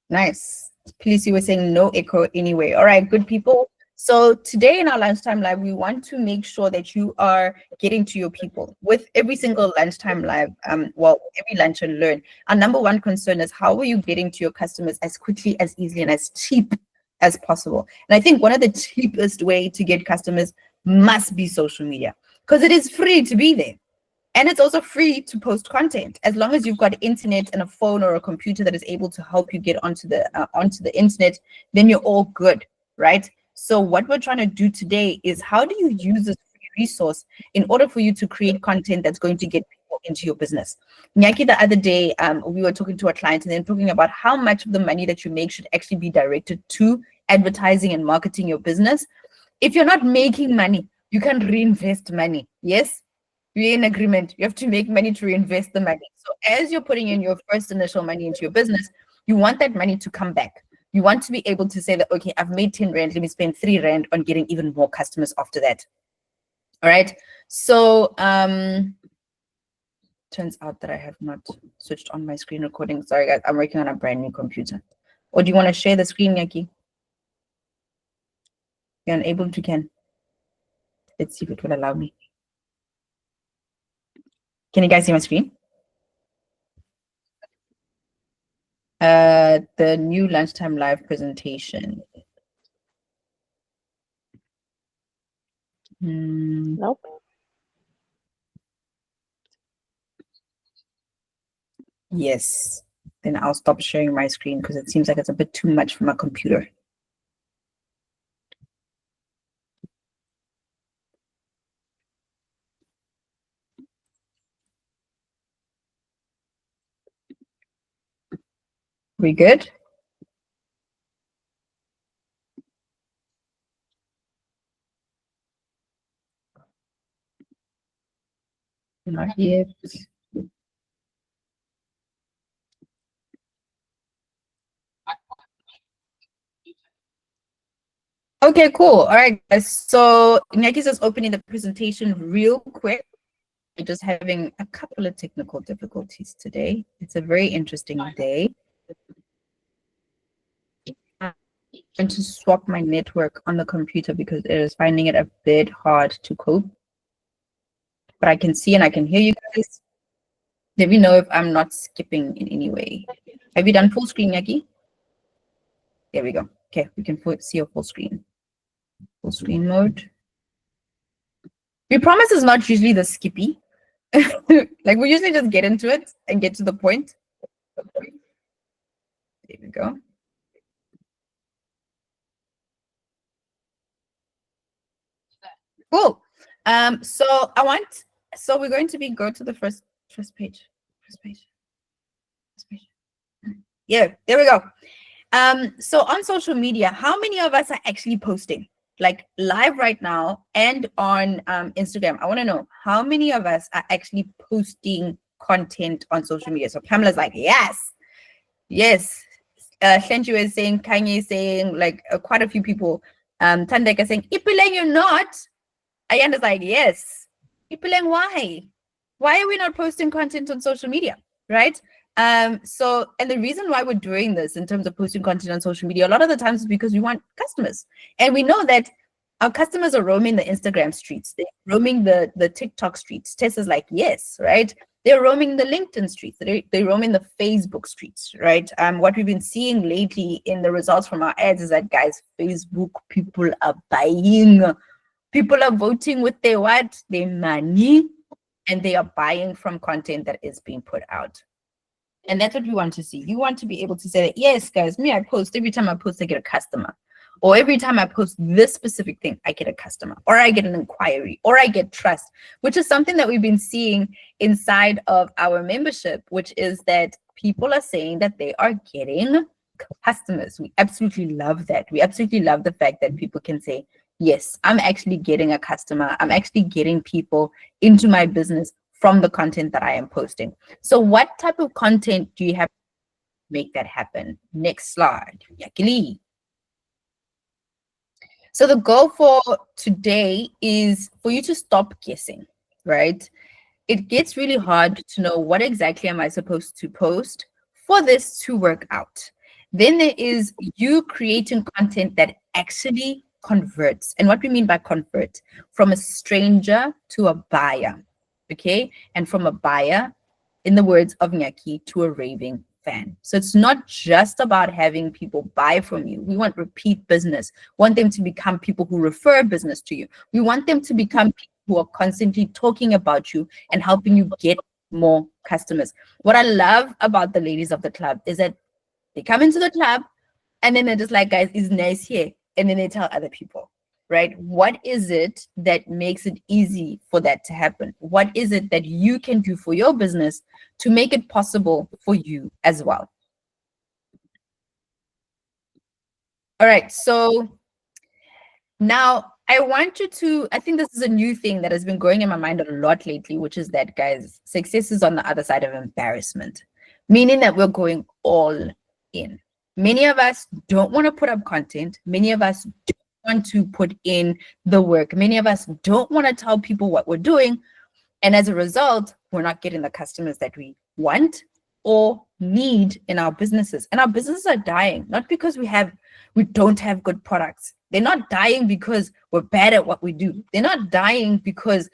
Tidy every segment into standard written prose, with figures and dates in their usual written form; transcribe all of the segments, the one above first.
Nice. Please, you were saying no echo anyway. All right, good people. So today in our lunchtime live, we want to make sure that you are getting to your people with every single lunchtime live. Well, every lunch and learn. Our number one concern is how are you getting to your customers as quickly, as easily, and as cheap as possible. And I think one of the cheapest way to get customers must be social media, because it is free to be there. And it's also free to post content. As long as you've got internet and a phone or a computer that is able to help you get onto the internet, then you're all good, right? So what we're trying to do today is, how do you use this free resource in order for you to create content that's going to get people into your business? Nyaki, the other day, we were talking to a client and then talking about how much of the money that you make should actually be directed to advertising and marketing your business. If you're not making money, you can reinvest money. Yes, we're in agreement. You have to make money to reinvest the money. So as you're putting in your first initial money into your business, you want that money to come back. You want to be able to say that, okay, I've made 10 Rand, let me spend 3 Rand on getting even more customers after that. All right. So turns out that I have not switched on my screen recording. Sorry, guys, I'm working on a brand new computer. Or do you want to share the screen, Yaki? You're unable to, can. Let's see if it will allow me. Can you guys see my screen? The new lunchtime live presentation. Nope. Yes. Then I'll stop sharing my screen because it seems like it's a bit too much for my computer. We good? Not yet. Okay, cool. All right, guys. So Nyaki's just opening the presentation real quick. We're just having a couple of technical difficulties today. It's a very interesting day. I'm going to swap my network on the computer because it is finding it a bit hard to cope. But I can see and I can hear you guys. Let me know if I'm not skipping in any way. Have you done full screen, Nyaki? There we go. Okay, we can see your full screen. Full screen mode. We promise is not usually the skippy. Like we usually just get into it and get to the point. There we go. Cool. So we're going to go to the first page. Yeah, there we go. So on social media, how many of us are actually posting? Like live right now and on Instagram? I want to know how many of us are actually posting content on social media. So Pamela's like, yes. Shenju is saying, Kanye is saying, like quite a few people. Tandeka saying, Ipileng, you're not. Ayanda's like, yes. Ipileng, why? Why are we not posting content on social media, right? And the reason why we're doing this in terms of posting content on social media, a lot of the times is because we want customers. And we know that our customers are roaming the Instagram streets. They're roaming the TikTok streets. Tessa's like, yes, right? They're roaming the LinkedIn streets. They're roaming the Facebook streets, right? What we've been seeing lately in the results from our ads is that, guys, Facebook people are buying. People are voting with their what? Their money. And they are buying from content that is being put out. And that's what we want to see. You want to be able to say that, yes, guys, I post. Every time I post, I get a customer. Or every time I post this specific thing, I get a customer. Or I get an inquiry. Or I get trust, which is something that we've been seeing inside of our membership, which is that people are saying that they are getting customers. We absolutely love that. We absolutely love the fact that people can say, yes, I'm actually getting a customer. I'm actually getting people into my business from the content that I am posting. So what type of content do you have to make that happen? Next slide. Yakili. So the goal for today is for you to stop guessing, right? it gets really hard to know what exactly am I supposed to post for this to work out. Then there is you creating content that actually converts. And what we mean by convert, from a stranger to a buyer, okay? And from a buyer, in the words of Nyaki, to a raving fan. So it's not just about having people buy from you. We want repeat business. We want them to become people who refer business to you. We want them to become people who are constantly talking about you and helping you get more customers. What I love about the ladies of the club is that they come into the club and then they're just like, guys, it's nice here. And then they tell other people, right? What is it that makes it easy for that to happen? What is it that you can do for your business to make it possible for you as well? All right, so now I want you to, I think this is a new thing that has been going in my mind a lot lately, which is that, guys, success is on the other side of embarrassment, meaning that we're going all in. Many of us don't want to put up content. Many of us don't want to put in the work. Many of us don't want to tell people what we're doing. And as a result, we're not getting the customers that we want or need in our businesses. And our businesses are dying, not because we don't have good products. They're not dying because we're bad at what we do. They're not dying because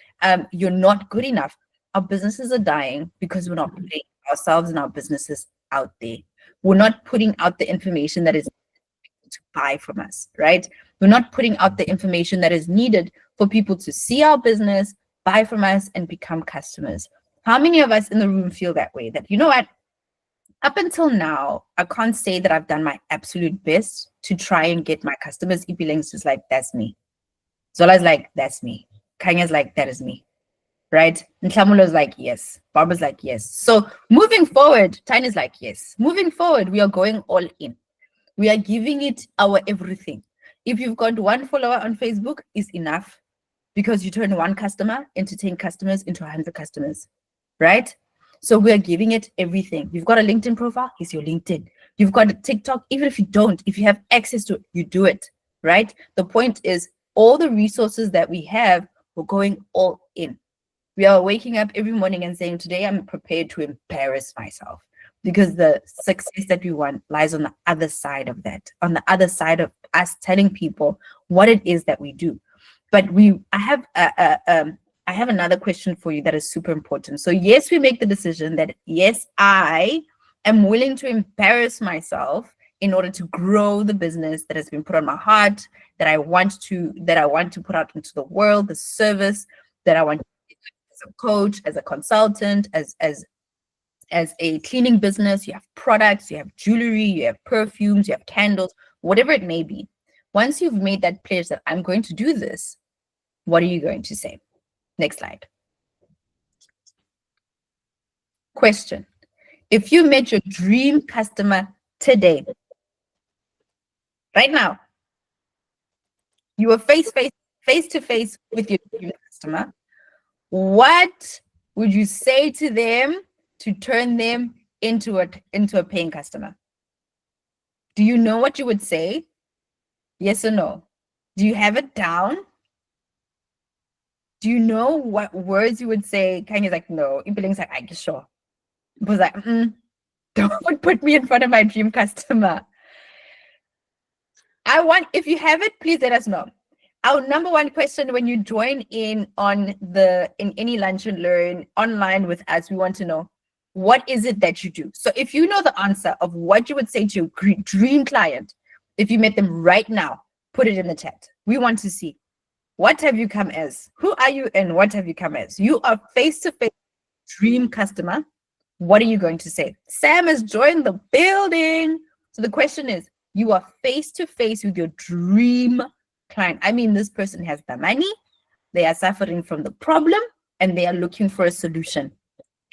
you're not good enough. Our businesses are dying because we're not putting ourselves and our businesses out there. We're not putting out the information that is to buy from us, right? We're not putting out the information that is needed for people to see our business, buy from us, and become customers. How many of us in the room feel that way? That, you know what? Up until now, I can't say that I've done my absolute best to try and get my customers. Ipileng's just like, that's me. Zola's like, that's me. Kanya's like, that is me. Right? And Tlamula's like, yes. Barbara's like, yes. So moving forward, Tiny's like, yes. Moving forward, we are going all in. We are giving it our everything. If you've got one follower on Facebook, is enough, because you turn one customer into 10 customers into 100 customers, right? So we are giving it everything. You've got a LinkedIn profile, it's your LinkedIn. You've got a TikTok, even if you don't, if you have access to it, you do it, right? The point is, all the resources that we have, we're going all in. We are waking up every morning and saying, today I'm prepared to embarrass myself, because the success that we want lies on the other side of that, on the other side of us telling people what it is that we do. But I have another question for you that is super important. So yes, we make the decision that, yes, I am willing to embarrass myself in order to grow the business that has been put on my heart, that I want to put out into the world, the service that I want as a coach, as a consultant, as a cleaning business. You have products, you have jewelry, you have perfumes, you have candles, whatever it may be. Once you've made that pledge that I'm going to do this, what are you going to say? Next slide. Question. If you met your dream customer today, right now, you were face to face with your dream customer, what would you say to them to turn them into a paying customer? Do you know what you would say? Yes or no? Do you have it down? Do you know what words you would say? Kanya's like, no. Ipileng's like, I'm sure. Was like, don't put me in front of my dream customer. If you have it, please let us know. Our number one question when you join in in any lunch and learn online with us, we want to know, what is it that you do? So if you know the answer of what you would say to your dream client, if you met them right now, put it in the chat. We want to see, what have you come as? Who are you and what have you come as? You are face-to-face dream customer. What are you going to say? Sam has joined the building. So the question is, you are face-to-face with your dream client. I mean, this person has the money, they are suffering from the problem, and they are looking for a solution.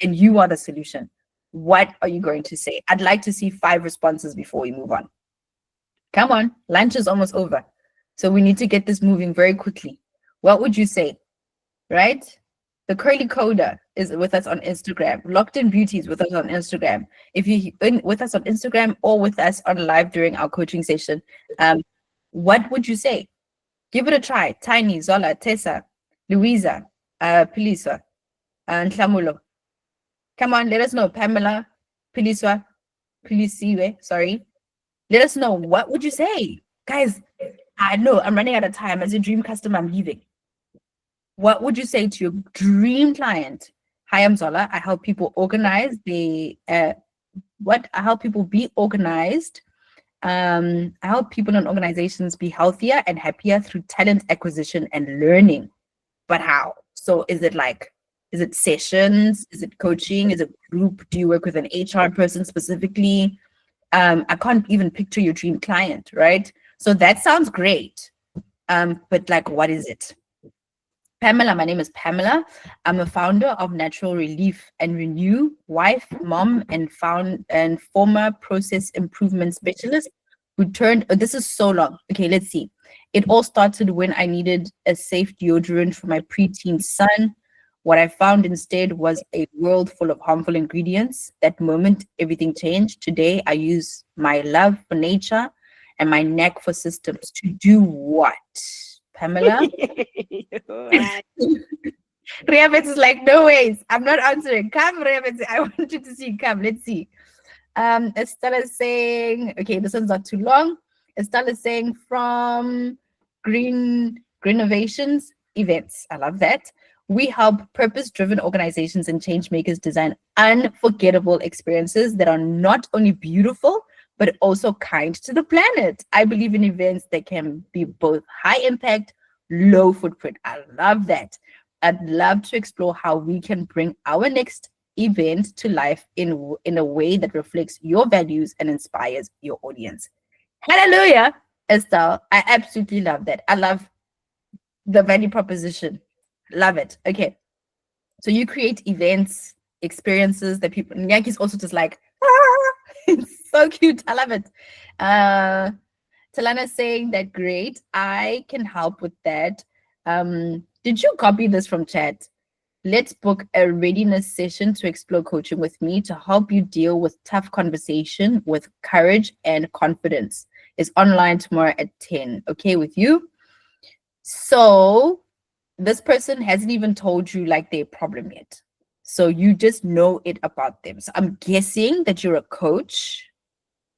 And you are the solution. What are you going to say? I'd like to see 5 responses before we move on. Come on, lunch is almost over. So we need to get this moving very quickly. What would you say, right? The Curly Coder is with us on Instagram. Locked in Beauty is with us on Instagram. If you're with us on Instagram or with us on live during our coaching session, what would you say? Give it a try. Tiny, Zola, Tessa, Louisa, Pelisa. Nhlamulo. Come on, let us know. Pamela, Pilisiwe, sorry. Let us know. What would you say? Guys, I know I'm running out of time. As a dream customer, I'm leaving. What would you say to your dream client? Hi, I'm Zola. I help people organize I help people be organized. I help people and organizations be healthier and happier through talent acquisition and learning. But how? So is it sessions? Is it coaching? Is it group? Do you work with an HR person specifically? I can't even picture your dream client, right? So that sounds great. But like, what is it? Pamela, my name is Pamela. I'm a founder of Natural Relief and Renew, wife, mom, and former process improvement specialist who turned, this is so long. Okay, let's see. It all started when I needed a safe deodorant for my preteen son. What I found instead was a world full of harmful ingredients. That moment, everything changed. Today, I use my love for nature and my knack for systems to do what? Pamela? Riabet is like, no ways. I'm not answering. Come, Riabet. I want you to see. Come, let's see. Estella is saying, okay, this one's not too long. Estella is saying from Green Innovations Events. I love that. We help purpose-driven organizations and change makers design unforgettable experiences that are not only beautiful, but also kind to the planet. I believe in events that can be both high impact, low footprint. I love that. I'd love to explore how we can bring our next event to life in a way that reflects your values and inspires your audience. Hallelujah, Estelle. I absolutely love that. I love the value proposition. Love it. Okay. So you create events, experiences that people, Yankees also just like, it's so cute. I love it. Talana saying that great. I can help with that. Did you copy this from chat? Let's book a readiness session to explore coaching with me to help you deal with tough conversation with courage and confidence. It's online tomorrow at 10. Okay with you? So this person hasn't even told you like their problem yet. So you just know it about them. So I'm guessing that you're a coach,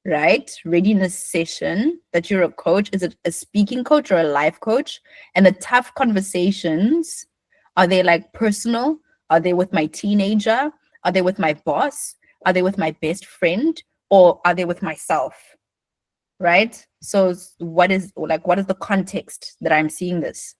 right? Readiness session, that you're a coach. Is it a speaking coach or a life coach? And the tough conversations, are they like personal? Are they with my teenager? Are they with my boss? Are they with my best friend? Or are they with myself? Right? So what is the context that I'm seeing this?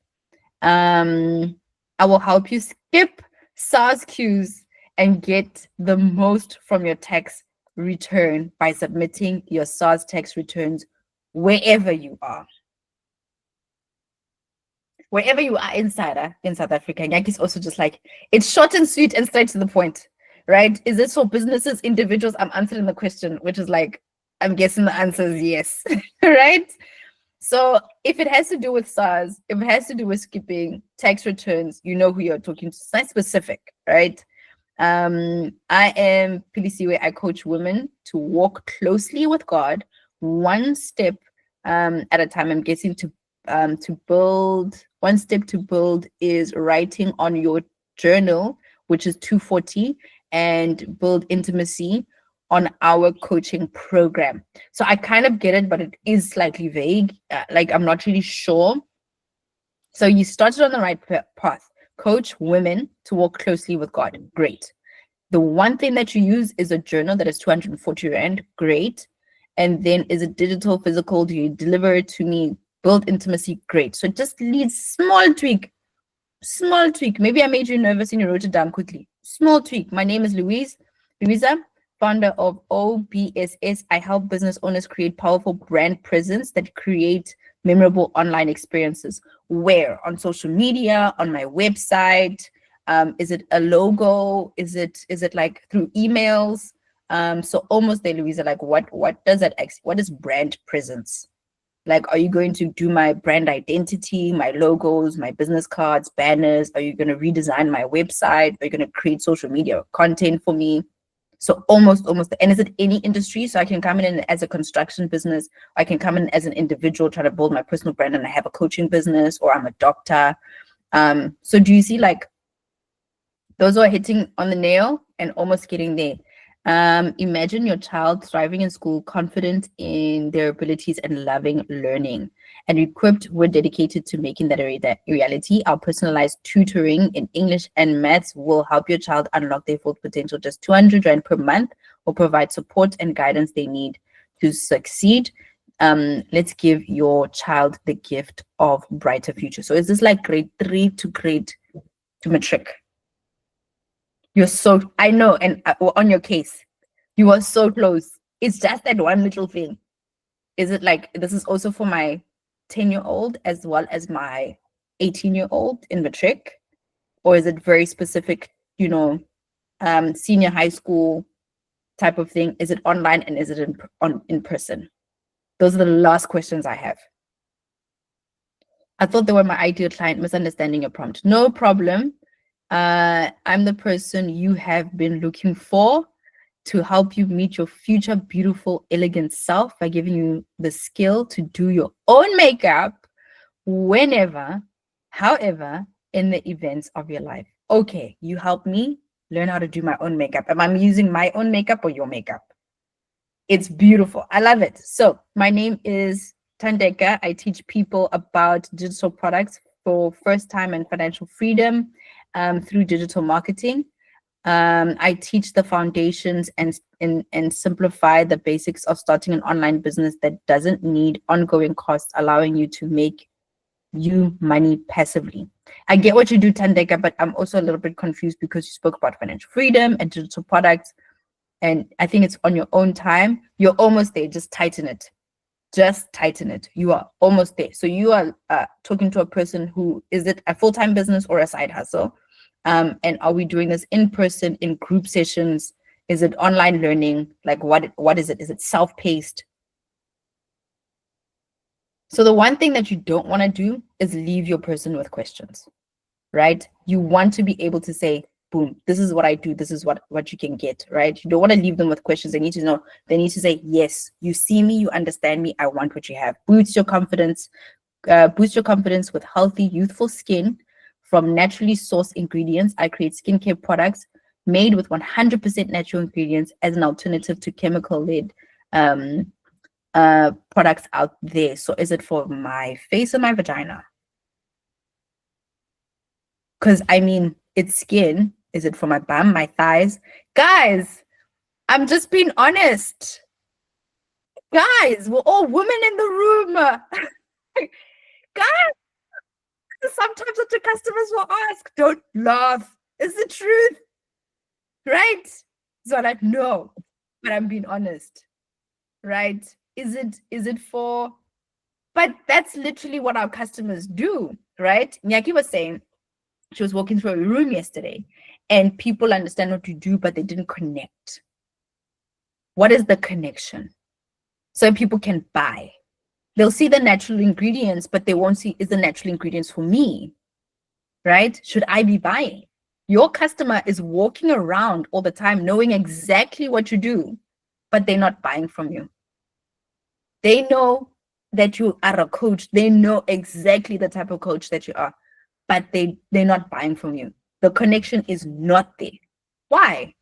I will help you skip SARS cues and get the most from your tax return by submitting your SARS tax returns wherever you are. Wherever you are in South Africa. Yankees also just like, it's short and sweet and straight to the point, right? Is this for businesses, individuals? I'm answering the question, which is like, I'm guessing the answer is yes, right? So if it has to do with SARS, if it has to do with skipping tax returns, you know who you're talking to. It's not specific, right? I am Pilisiwe. I coach women to walk closely with God, one step at a time. I'm guessing to build, one step to build is writing on your journal, which is 240, and build intimacy on our coaching program. So I kind of get it, but it is slightly vague. Like I'm not really sure. So you started on the right path. Coach women to walk closely with God. Great. The one thing that you use is a journal that is 240 Rand. Great. And then is it digital, physical? Do you deliver it to me? Build intimacy. Great. So it just needs small tweak. Small tweak. Maybe I made you nervous and you wrote it down quickly. Small tweak. My name is Louisa, founder of OBSS. I help business owners create powerful brand presence that create memorable online experiences. Where? On social media, on my website. Is it a logo? Is it like through emails? So almost there, Louisa, like what does that what is brand presence? Like, are you going to do my brand identity, my logos, my business cards, banners? Are you going to redesign my website? Are you going to create social media content for me? So almost, and is it any industry? So I can come in as a construction business. I can come in as an individual, try to build my personal brand, and I have a coaching business, or I'm a doctor. So do you see, like, Those are hitting on the nail and almost getting there. Imagine your child thriving in school, confident in their abilities and loving learning, and equipped, we're dedicated to making that a reality. Our personalized tutoring in English and maths will help your child unlock their full potential. Just 200 Rand per month will provide support and guidance they need to succeed. Let's give your child the gift of brighter future. So is this like grade 3 to grade to matric? You're so, I know, and on your case, you are so close. It's just that one little thing. Is it like, this is also for my 10-year-old as well as my 18-year-old in matric? Or is it very specific, senior high school type of thing? Is it online and is it in person? Those are the last questions I have. I thought they were my ideal client, misunderstanding your prompt. No problem. I'm the person you have been looking for to help you meet your future beautiful, elegant self by giving you the skill to do your own makeup whenever, however, in the events of your life. Okay, you help me learn how to do my own makeup. Am I using my own makeup or your makeup? It's beautiful. I love it. So my name is Thandeka. I teach people about digital products for first time and financial freedom through digital marketing. I teach the foundations and simplify the basics of starting an online business that doesn't need ongoing costs, allowing you to make you money passively. I get what you do, Thandeka, but I'm also a little bit confused because you spoke about financial freedom and digital products. And I think it's on your own time. You're almost there. Just tighten it. Just tighten it. You are almost there. So you are talking to a person who, is it a full-time business or a side hustle? And are we doing this in person, in group sessions? Is it online learning? Like what is it? Is it self-paced? So the one thing that you don't want to do is leave your person with questions, right? You want to be able to say, boom, this is what I do. This is what you can get, right? You don't want to leave them with questions. They need to know. They need to say, yes, you see me, you understand me. I want what you have. Boost your confidence with healthy, youthful skin from naturally sourced ingredients. I create skincare products made with 100% natural ingredients as an alternative to chemical-led products out there. So is it for my face or my vagina? Because I mean, it's skin. Is it for my bum, my thighs? Guys, I'm just being honest. Guys, we're all women in the room. Guys, sometimes what your customers will ask, don't laugh. It's the truth. Right? So I'm like, no, but I'm being honest. Right? Is it for, but that's literally what our customers do, right? Nyaki was saying she was walking through a room yesterday and people understand what you do, but they didn't connect. What is the connection? So people can buy. They'll see the natural ingredients, but they won't see, is the natural ingredients for me, right? Should I be buying? Your customer is walking around all the time knowing exactly what you do, but they're not buying from you. They know that you are a coach. They know exactly the type of coach that you are, but they're not buying from you. The connection is not there. Why?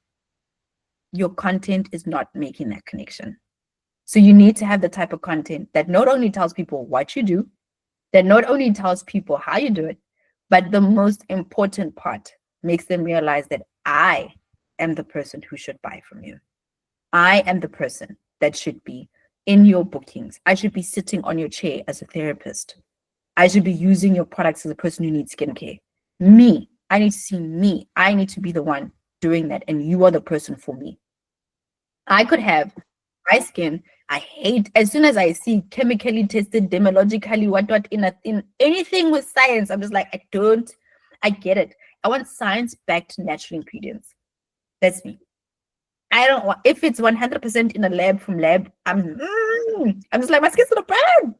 Your content is not making that connection. So you need to have the type of content that not only tells people what you do, that not only tells people how you do it, but the most important part, makes them realize that I am the person who should buy from you. I am the person that should be in your bookings. I should be sitting on your chair as a therapist. I should be using your products as a person who needs skincare. Me, I need to see me. I need to be the one doing that. And you are the person for me. I could have my skin. I hate, as soon as I see chemically tested, dermatologically, what in anything with science, I'm just like, I get it. I want science-backed natural ingredients. That's me. I don't want, if it's 100% in a lab from lab, I'm just like, my skin's gonna burn.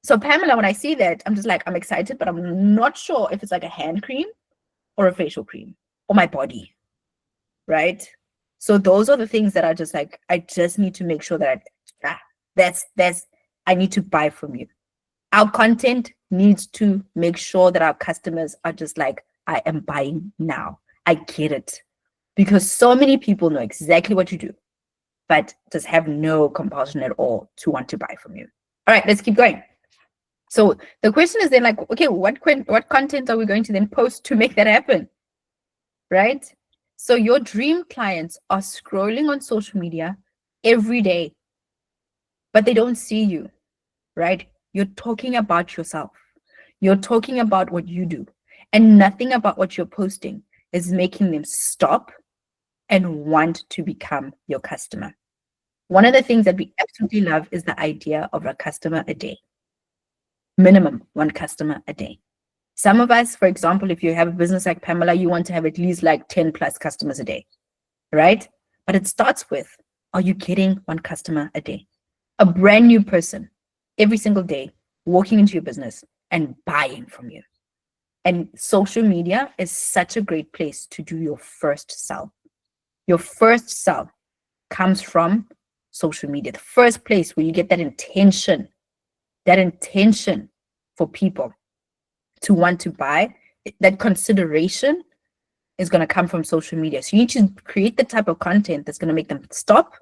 So Pamela, when I see that, I'm just like, I'm excited, but I'm not sure if it's like a hand cream or a facial cream or my body, right? So those are the things that are just like, I just need to make sure that I need to buy from you. Our content needs to make sure that our customers are just like, I am buying now. I get it, because so many people know exactly what you do, but just have no compulsion at all to want to buy from you. All right, let's keep going. So the question is then like, okay, what content are we going to then post to make that happen? Right? So your dream clients are scrolling on social media every day, but they don't see you, right? You're talking about yourself. You're talking about what you do, and nothing about what you're posting is making them stop and want to become your customer. One of the things that we absolutely love is the idea of a customer a day. Minimum one customer a day. Some of us, for example, if you have a business like Pamela, you want to have at least like 10 plus customers a day, right? But it starts with, are you getting one customer a day? A brand new person every single day walking into your business and buying from you. And social media is such a great place to do your first sell. Your first sell comes from social media. The first place where you get that intention for people to want to buy, that consideration is going to come from social media. So you need to create the type of content that's going to make them stop,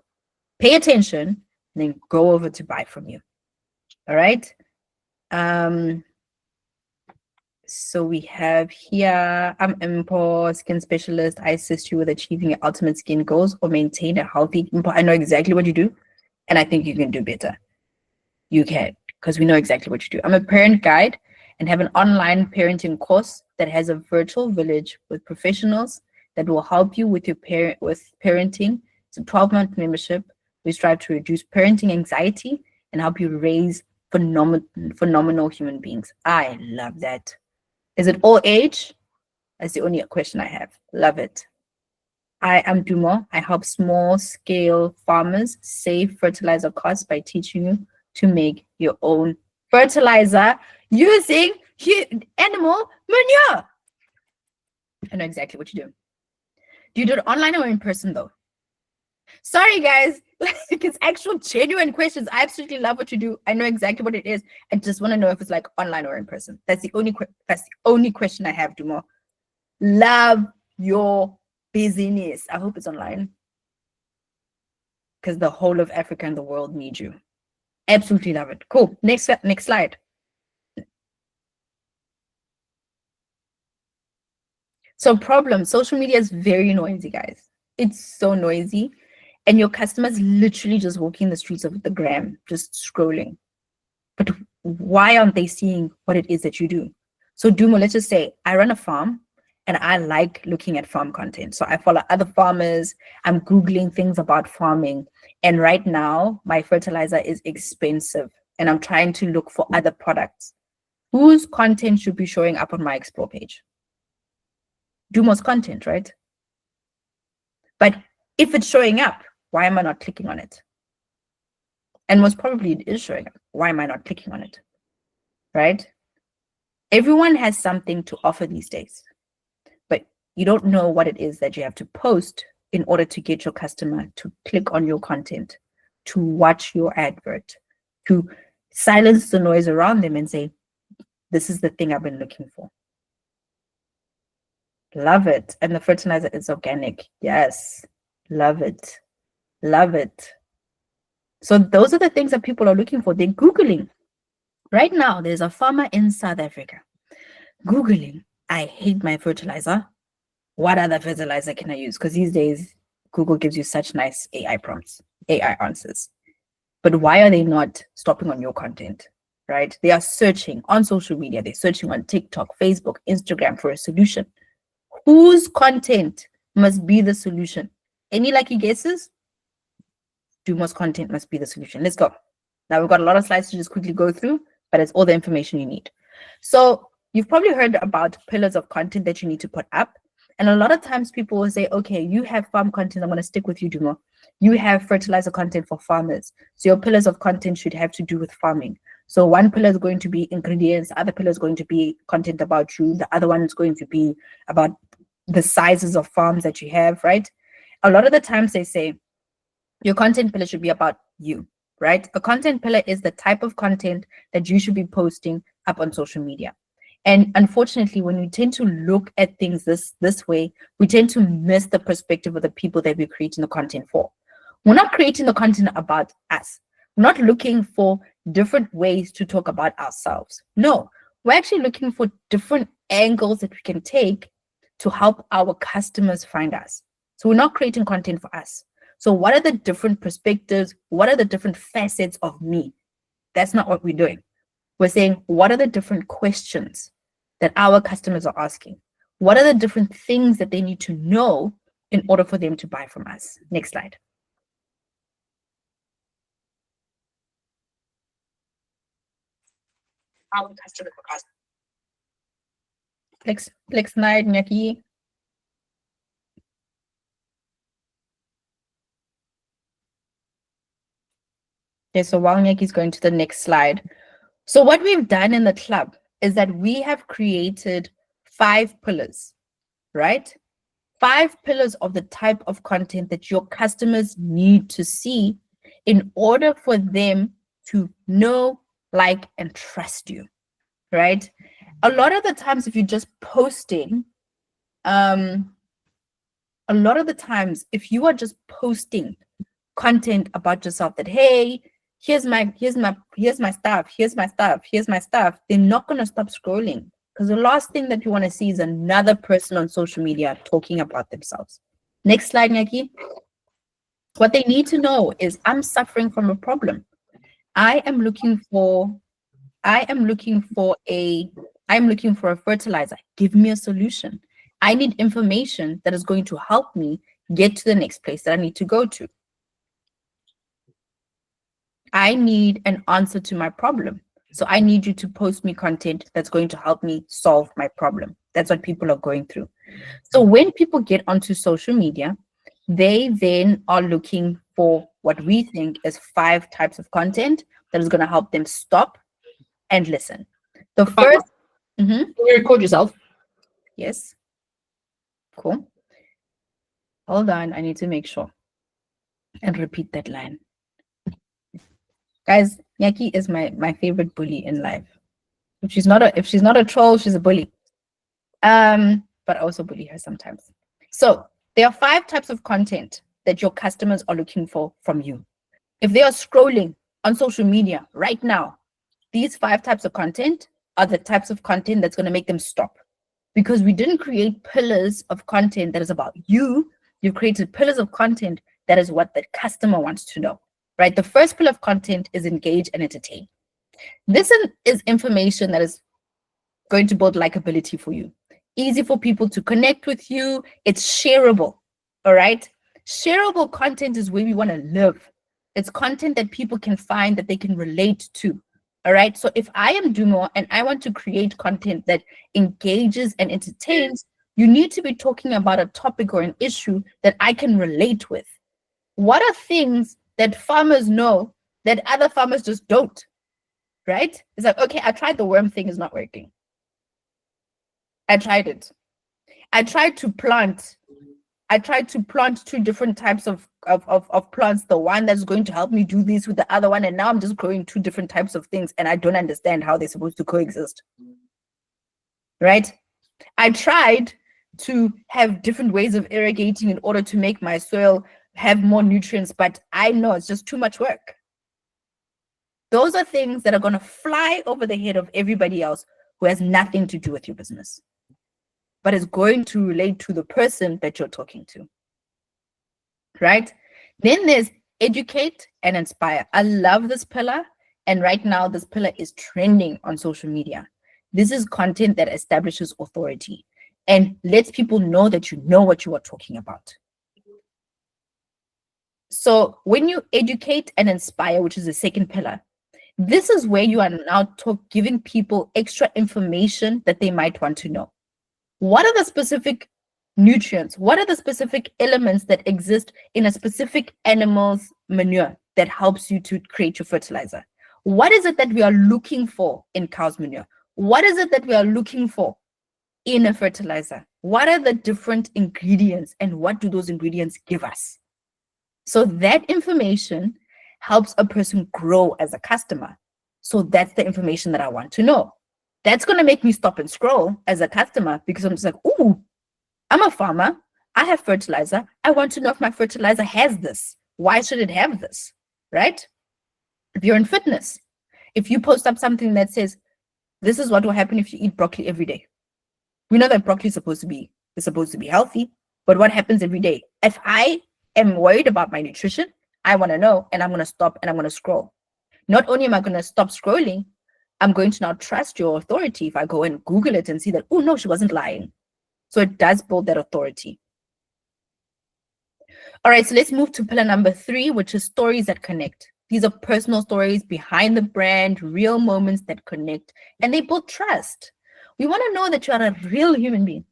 pay attention, and then go over to buy from you. All right. So we have here, I'm Impo, skin specialist. I assist you with achieving your ultimate skin goals or maintain a healthy Impo. I know exactly what you do, and I think you can do better. You can, because we know exactly what you do. I'm a parent guide and have an online parenting course that has a virtual village with professionals that will help you with your parenting. It's a 12-month membership. We strive to reduce parenting anxiety and help you raise phenomenal human beings. I love that. Is it all age? That's the only question I have. Love it. I am Dumo. I help small-scale farmers save fertilizer costs by teaching you to make your own fertilizer using animal manure. I know exactly what you do. Do you do it online or in person, though? Sorry, guys. Like, it's actual genuine questions. I absolutely love what you do. I know exactly what it is. I just want to know if it's like online or in person. That's the only question I have, Dumo. Love your business. I hope it's online, because the whole of Africa and the world need you. Absolutely love it. Cool. Next slide. So problem, social media is very noisy, guys. It's so noisy. And your customers literally just walking the streets of the gram, just scrolling. But why aren't they seeing what it is that you do? So Dumo, let's just say I run a farm and I like looking at farm content. So I follow other farmers. I'm Googling things about farming. And right now, my fertilizer is expensive. And I'm trying to look for other products. Whose content should be showing up on my explore page? Dumo's content, right? But if it's showing up, why am I not clicking on it? And most probably it is showing up. Why am I not clicking on it? Right? Everyone has something to offer these days, but you don't know what it is that you have to post in order to get your customer to click on your content, to watch your advert, to silence the noise around them and say, this is the thing I've been looking for. Love it. And the fertilizer is organic. Yes. Love it. Love it. So those are the things that people are looking for. They're Googling. Right now, there's a farmer in South Africa Googling, I hate my fertilizer. What other fertilizer can I use? Because these days, Google gives you such nice AI prompts, AI answers. But why are they not stopping on your content, right? They are searching on social media. They're searching on TikTok, Facebook, Instagram for a solution. Whose content must be the solution? Any lucky guesses? Dumo's content must be the solution. Let's go. Now we've got a lot of slides to just quickly go through, but it's all the information you need. So you've probably heard about pillars of content that you need to put up. And a lot of times people will say, okay, you have farm content. I'm going to stick with you, Dumo. You have fertilizer content for farmers. So your pillars of content should have to do with farming. So one pillar is going to be ingredients. The other pillar is going to be content about you. The other one is going to be about the sizes of farms that you have, right? A lot of the times they say your content pillar should be about you, right? A content pillar is the type of content that you should be posting up on social media. And unfortunately, when we tend to look at things this way, we tend to miss the perspective of the people that we're creating the content for. We're not creating the content about us. We're not looking for different ways to talk about ourselves. No, we're actually looking for different angles that we can take to help our customers find us. So we're not creating content for us. So what are the different perspectives? What are the different facets of me? That's not what we're doing. We're saying, what are the different questions that our customers are asking? What are the different things that they need to know in order for them to buy from us? Next slide. Our customer ask. Next slide, Nyaki. Okay, so while Nyaki's going to the next slide. So what we've done in the club is that we have created 5 pillars, right? 5 pillars of the type of content that your customers need to see in order for them to know, like, and trust you, right? A lot of the times, if you're just posting, a lot of the times, if you are just posting content about yourself that, hey, here's my stuff, they're not going to stop scrolling, because the last thing that you want to see is another person on social media talking about themselves. Next slide, Nyaki. What they need to know is, I'm suffering from a problem. I'm looking for a fertilizer. Give me a solution. I need information that is going to help me get to the next place that I need to go to. I need an answer to my problem. So I need you to post me content that's going to help me solve my problem. That's what people are going through. So when people get onto social media, they then are looking for what we think is 5 types of content that is going to help them stop and listen. The first, you record yourself. Yes. Cool. Hold on. I need to make sure and repeat that line. Guys, Nyaki is my favorite bully in life. If she's not a troll, she's a bully. But I also bully her sometimes. So there are 5 types of content that your customers are looking for from you. If they are scrolling on social media right now, these 5 types of content are the types of content that's going to make them stop. Because we didn't create pillars of content that is about you. You've created pillars of content that is what the customer wants to know, right? The first pillar of content is engage and entertain. This is information that is going to build likability for you. Easy for people to connect with you. It's shareable, all right? Shareable content is where we want to live. It's content that people can find that they can relate to, all right? So if I am Dumo and I want to create content that engages and entertains, you need to be talking about a topic or an issue that I can relate with. What are things that farmers know that other farmers just don't, right? It's like, okay, I tried the worm thing, is not working. I tried it. I tried to plant 2 different types of plants. The one that's going to help me do this with the other one. And now I'm just growing 2 different types of things. And I don't understand how they're supposed to coexist. Right? I tried to have different ways of irrigating in order to make my soil have more nutrients, but I know it's just too much work. Those are things that are going to fly over the head of everybody else who has nothing to do with your business, but is going to relate to the person that you're talking to, right? Then there's educate and inspire. I love this pillar. And right now, this pillar is trending on social media. This is content that establishes authority and lets people know that you know what you are talking about. So when you educate and inspire, which is the second pillar, this is where you are now giving people extra information that they might want to know. What are the specific nutrients? What are the specific elements that exist in a specific animal's manure that helps you to create your fertilizer? What is it that we are looking for in cow's manure? What is it that we are looking for in a fertilizer? What are the different ingredients and what do those ingredients give us? So that information helps a person grow as a customer. So that's the information that I want to know. That's going to make me stop and scroll as a customer, because I'm just like, ooh, I'm a farmer. I have fertilizer. I want to know if my fertilizer has this. Why should it have this? Right? If you're in fitness, if you post up something that says, this is what will happen if you eat broccoli every day. We know that broccoli is supposed to be healthy, but what happens every day? If I am worried about my nutrition, I want to know, and I'm going to stop and I'm going to scroll. Not only am I going to stop scrolling, I'm going to now trust your authority if I go and Google it and see that, oh no, she wasn't lying. So it does build that authority. All right, so let's move to pillar number 3, which is stories that connect. These are personal stories behind the brand, real moments that connect, and they build trust. We want to know that you are a real human being.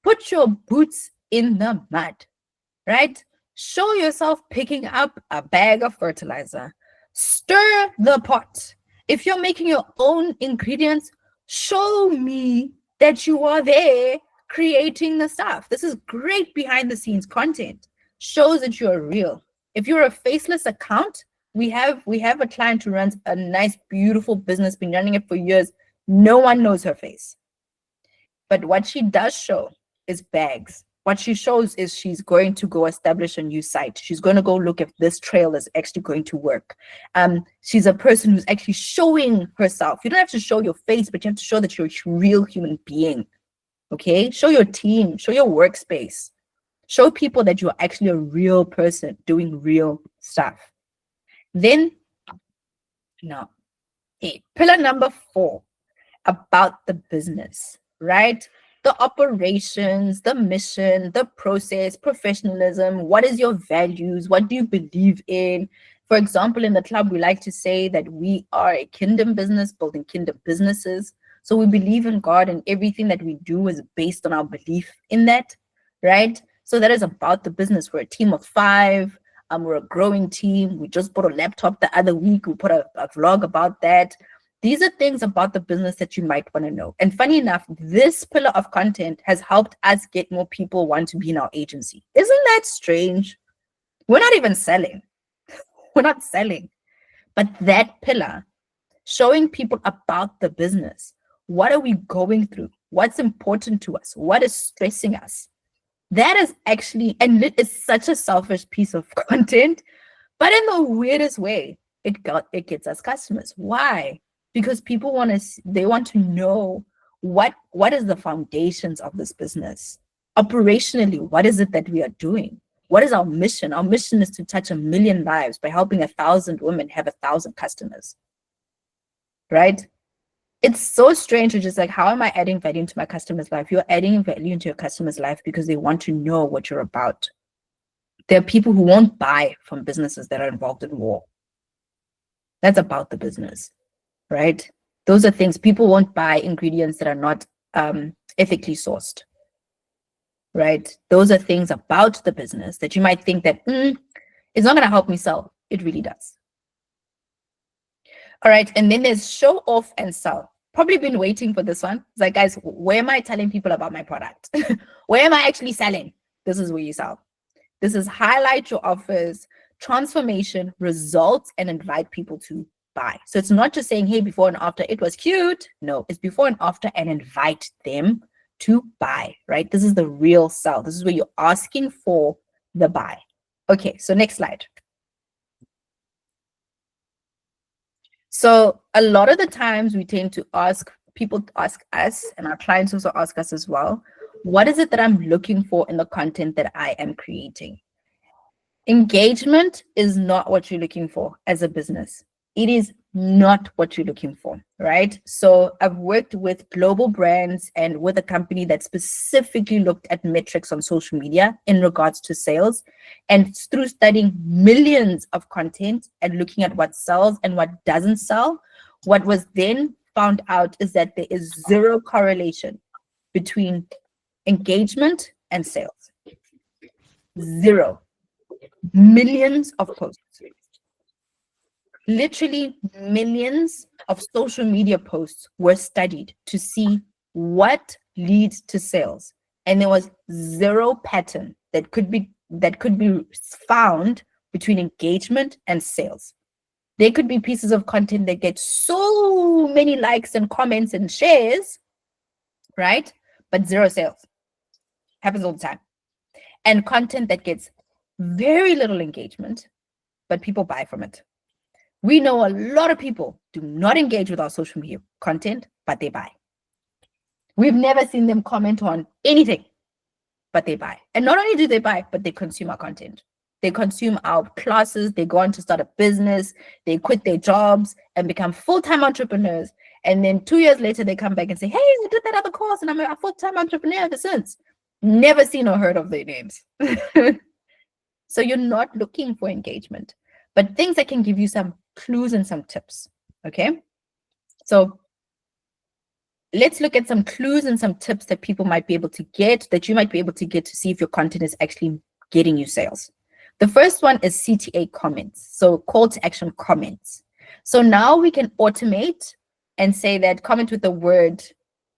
Put your boots in the mud, right? Show yourself picking up a bag of fertilizer. Stir the pot. If you're making your own ingredients, show me that you are there creating the stuff. This is great behind the scenes content. Shows that you are real. If you're a faceless account, we have a client who runs a nice, beautiful business, been running it for years. No one knows her face. But what she does show is bags. What she shows is she's going to go establish a new site. She's going to go look if this trail is actually going to work. She's a person who's actually showing herself. You don't have to show your face, but you have to show that you're a real human being. Okay? Show your team, show your workspace. Show people that you're actually a real person doing real stuff. Then, pillar number 4, about the business, right? The operations, the mission, the process, professionalism. What is your values? What do you believe in? For example, in the club, we like to say that we are a kingdom business building kingdom businesses. So we believe in God, and everything that we do is based on our belief in that, right? So that is about the business. We're a team of 5. We're a growing team. We just bought a laptop the other week. We put a vlog about that. These are things about the business that you might want to know. And funny enough, this pillar of content has helped us get more people want to be in our agency. Isn't that strange? We're not even selling. We're not selling. But that pillar, showing people about the business. What are we going through? What's important to us? What is stressing us? That is actually, and it's such a selfish piece of content, but in the weirdest way, it gets us customers. Why? Because people want to know what is the foundations of this business. Operationally, what is it that we are doing? What is our mission? Our mission is to touch 1 million lives by helping 1,000 women have 1,000 customers, right? It's so strange, which is like, how am I adding value into my customer's life? You're adding value into your customer's life because they want to know what you're about. There are people who won't buy from businesses that are involved in war. That's about the business, right? Those are things. People won't buy ingredients that are not ethically sourced, right? Those are things about the business that you might think that it's not going to help me sell. It really does. All right, and then there's show off and sell. Probably been waiting for this one. It's like, guys, where am I telling people about my product? Where am I actually selling? This is where you sell. This is highlight your offers, transformation, results, and invite people to buy. So it's not just saying, hey, before and after, it was cute. No, it's before and after, and invite them to buy, right? This is the real sell. This is where you're asking for the buy. Okay, so next slide. So a lot of the times we tend to people ask us, and our clients also ask us as well, what is it that I'm looking for in the content that I am creating? Engagement is not what you're looking for as a business. It is not what you're looking for, right? So I've worked with global brands and with a company that specifically looked at metrics on social media in regards to sales. And through studying millions of content and looking at what sells and what doesn't sell, what was then found out is that there is zero correlation between engagement and sales. Zero. Millions of posts. Literally millions of social media posts were studied to see what leads to sales. And there was zero pattern that could be found between engagement and sales. There could be pieces of content that get so many likes and comments and shares, right? But zero sales. Happens all the time. And content that gets very little engagement, but people buy from it. We know a lot of people do not engage with our social media content, but they buy. We've never seen them comment on anything, but they buy. And not only do they buy, but they consume our content. They consume our classes, they go on to start a business, they quit their jobs and become full-time entrepreneurs. And then 2 years later, they come back and say, hey, I did that other course and I'm a full-time entrepreneur ever since. Never seen or heard of their names. So you're not looking for engagement, but things that can give you some clues and some tips, okay? So let's look at some clues and some tips that people might be able to get, that you might be able to get to see if your content is actually getting you sales. The first one is CTA comments, so call to action comments. So now we can automate and say that comment with the word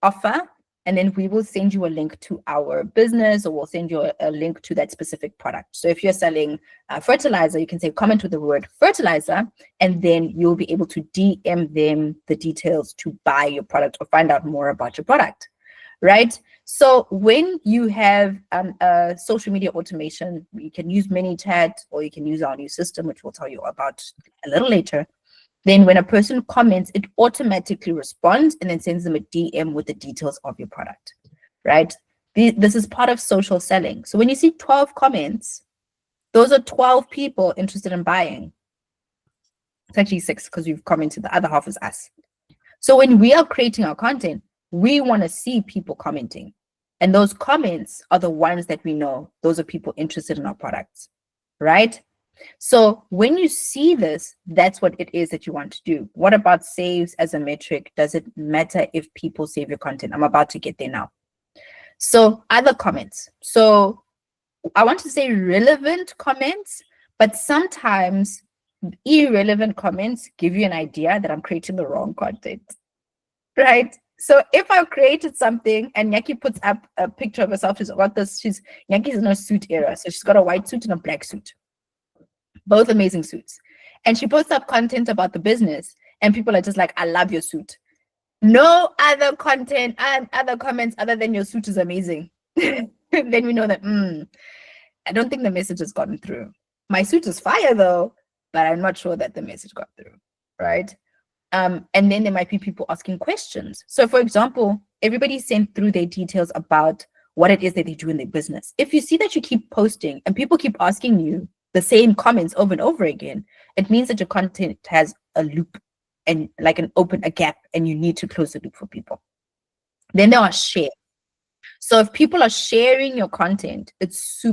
offer, and then we will send you a link to our business, or we'll send you a link to that specific product. So if you're selling fertilizer, you can say comment with the word fertilizer, and then you'll be able to DM them the details to buy your product or find out more about your product, right? So when you have a social media automation, you can use ManyChat or you can use our new system, which we'll tell you about a little later. Then when a person comments, it automatically responds and then sends them a DM with the details of your product, right? This is part of social selling. So when you see 12 comments, those are 12 people interested in buying. It's actually 6 because we've commented, the other half is us. So when we are creating our content, we want to see people commenting. And those comments are the ones that we know, those are people interested in our products, right? So when you see this, that's what it is that you want to do. What about saves as a metric? Does it matter if people save your content? I'm about to get there now. So other comments. So I want to say relevant comments, but sometimes irrelevant comments give you an idea that I'm creating the wrong content, right? So if I created something and Nyaki puts up a picture of herself, Nyaki's in a suit era. So she's got a white suit and a black suit. Both amazing suits. And she posts up content about the business and people are just like, I love your suit. No other content and other comments other than your suit is amazing. Then we know that, I don't think the message has gotten through. My suit is fire though, but I'm not sure that the message got through, right? And then there might be people asking questions. So for example, everybody sent through their details about what it is that they do in their business. If you see that you keep posting and people keep asking you the same comments over and over again, it means that your content has a loop and like a gap, and you need to close the loop for people. Then there are shares. So if people are sharing your content, it's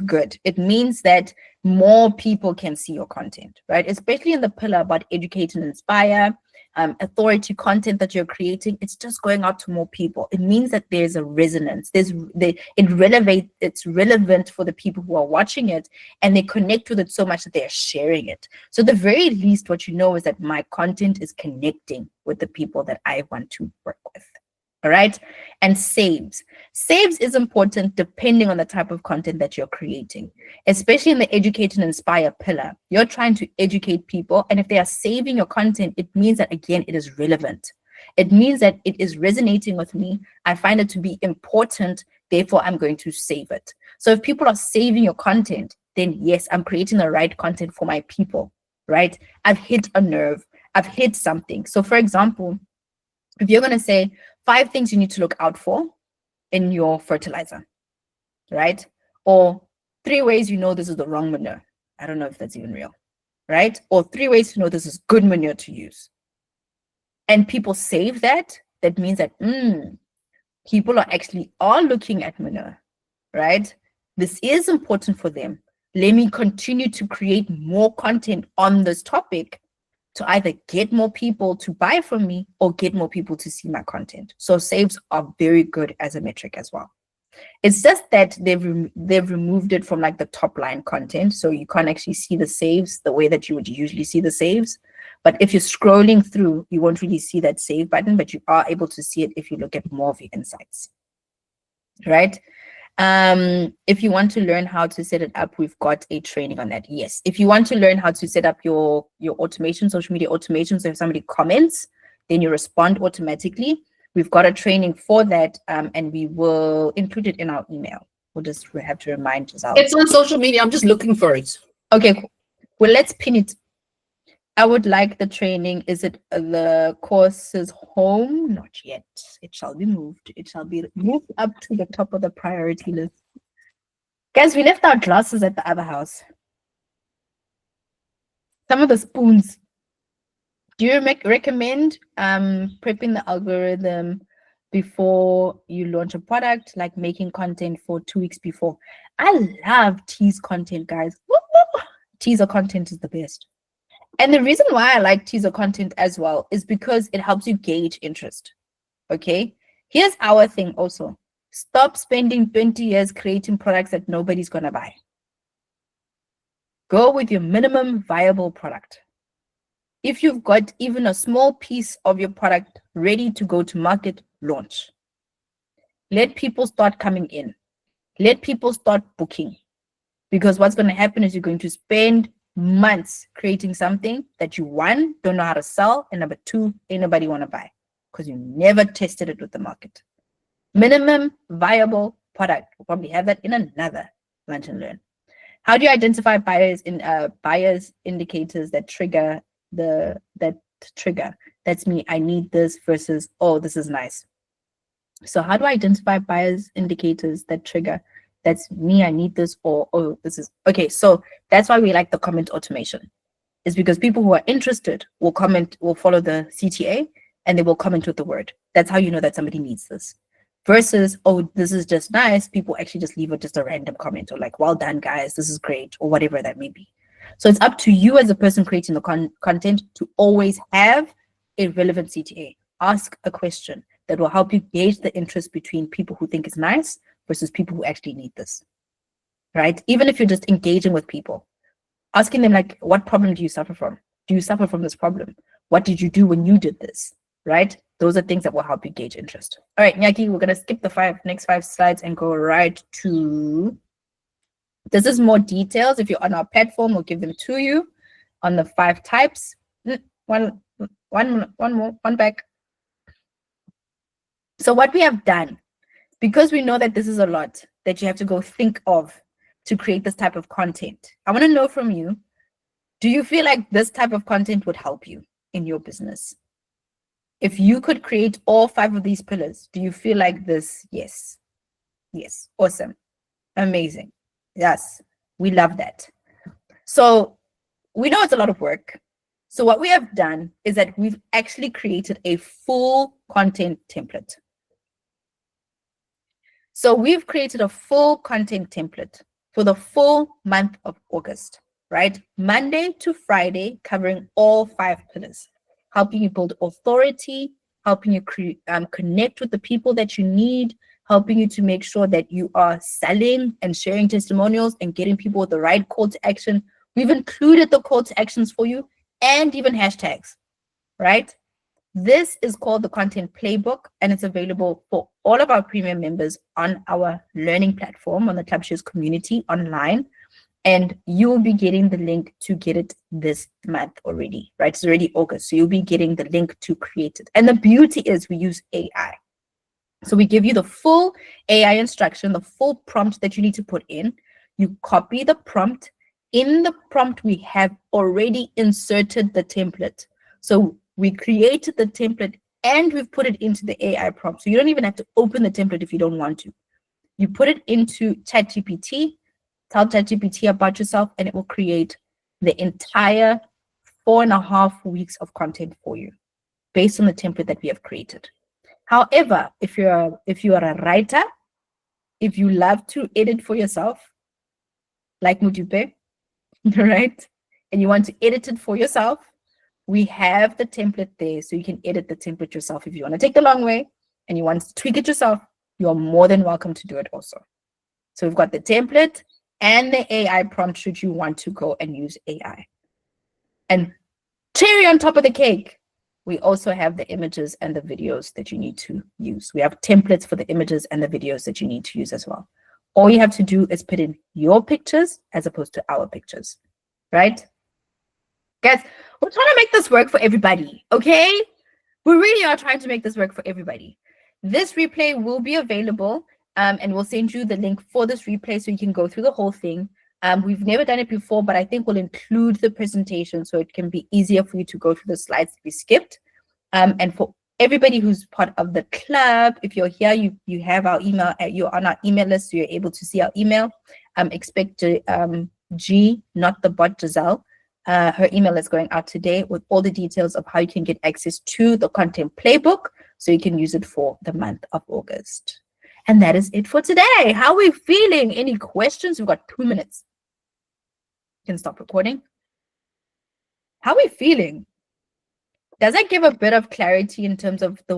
good. It means that more people can see your content, right? Especially in the pillar about educate and inspire, authority content that you're creating, it's just going out to more people. It means that there's a resonance. It's relevant for the people who are watching it, and they connect with it so much that they're sharing it. So the very least, what you know is that my content is connecting with the people that I want to work with. All right. And saves is important depending on the type of content that you're creating, especially in the educate and inspire pillar. You're trying to educate people, and if they are saving your content, it means that, again, it is relevant. It means that it is resonating with me. I find it to be important, therefore I'm going to save it. So if people are saving your content, then yes, I'm creating the right content for my people, right? I've hit a nerve, I've hit something. So for example, if you're going to say 5 things you need to look out for in your fertilizer, right? Or 3 ways you know this is the wrong manure. I don't know if that's even real, right? Or 3 ways to know this is good manure to use. And people save that, that means that people are actually looking at manure, right? This is important for them. Let me continue to create more content on this topic to either get more people to buy from me or get more people to see my content. So saves are very good as a metric as well. It's just that they've removed it from like the top line content. So you can't actually see the saves the way that you would usually see the saves. But if you're scrolling through, you won't really see that save button, but you are able to see it if you look at more of your insights, right? If you want to learn how to set it up, we've got a training on that. Yes. If you want to learn how to set up your automation, social media automation, so if somebody comments, then you respond automatically. We've got a training for that, and we will include it in our email. We'll just have to remind yourself. It's on social media. I'm just looking for it. Okay, cool. Well, let's pin it. I would like the training. Is it the courses home? Not yet. It shall be moved. It shall be moved up to the top of the priority list. Guys, we left our glasses at the other house. Some of the spoons. Do you recommend prepping the algorithm before you launch a product, like making content for 2 weeks before? I love tease content, guys. Woo-hoo! Teaser content is the best. And the reason why I like teaser content as well is because it helps you gauge interest. Okay, here's our thing also. Stop spending 20 years creating products that nobody's gonna buy. Go with your minimum viable product. If you've got even a small piece of your product ready to go to market, launch. Let people start coming in. Let people start booking. Because what's going to happen is you're going to spend months creating something that you, one, don't know how to sell, and number two, ain't nobody want to buy because you never tested it with the market. Minimum viable product. We'll probably have that in another lunch and learn. How do you identify buyers indicators that trigger that trigger? That's me, I need this versus, oh, this is nice. So how do I identify buyers indicators that trigger? That's me, I need this, or oh, this is okay. So that's why we like the comment automation, is because people who are interested will comment, will follow the CTA, and they will comment with the word. That's how you know that somebody needs this. Versus, oh, this is just nice. People actually just leave it just a random comment or like, well done, guys, this is great, or whatever that may be. So it's up to you as a person creating the content to always have a relevant CTA. Ask a question that will help you gauge the interest between people who think it's nice versus people who actually need this, right? Even if you're just engaging with people, asking them like, what problem do you suffer from? Do you suffer from this problem? What did you do when you did this, right? Those are things that will help you gauge interest. All right, Nyaki, we're going to skip the next five slides and go right to, this is more details. If you're on our platform, we'll give them to you on the 5 types. One back. So what we have done, because we know that this is a lot that you have to go think of to create this type of content, I want to know from you, do you feel like this type of content would help you in your business? If you could create all 5 of these pillars, do you feel like this? Yes. Yes. Awesome. Amazing. Yes. We love that. So we know it's a lot of work. So what we have done is that we've actually created a full content template. So we've created a full content template for the full month of August, right? Monday to Friday, covering all 5 pillars, helping you build authority, helping you connect with the people that you need, helping you to make sure that you are selling and sharing testimonials and getting people with the right call to action. We've included the call to actions for you and even hashtags, right? This is called the Content Playbook, and it's available for all of our premium members on our learning platform, on the ClubShares community online. And you will be getting the link to get it this month already, right? It's already August, so you'll be getting the link to create it. And the beauty is we use AI. So we give you the full AI instruction, the full prompt that you need to put in. You copy the prompt. In the prompt, we have already inserted the template. So we created the template and we've put it into the AI prompt. So you don't even have to open the template if you don't want to. You put it into ChatGPT, tell ChatGPT about yourself, and it will create the entire 4.5 weeks of content for you based on the template that we have created. However, if you are a writer, if you love to edit for yourself, like Mudupe, right? And you want to edit it for yourself, we have the template there, so you can edit the template yourself. If you want to take the long way and you want to tweak it yourself, you're more than welcome to do it also. So we've got the template and the AI prompt should you want to go and use AI. And cherry on top of the cake, we also have the images and the videos that you need to use. We have templates for the images and the videos that you need to use as well. All you have to do is put in your pictures as opposed to our pictures, right? Guys, we're trying to make this work for everybody, okay? We really are trying to make this work for everybody. This replay will be available, and we'll send you the link for this replay so you can go through the whole thing. We've never done it before, but I think we'll include the presentation so it can be easier for you to go through the slides that we skipped. And for everybody who's part of the club, if you're here, you have our email, you're on our email list, so you're able to see our email. Expect G, not the bot, Giselle. Her email is going out today with all the details of how you can get access to the Content Playbook so you can use it for the month of August. And that is it for today. How are we feeling? Any questions? We've got 2 minutes. You can stop recording. How are we feeling? Does that give a bit of clarity in terms of the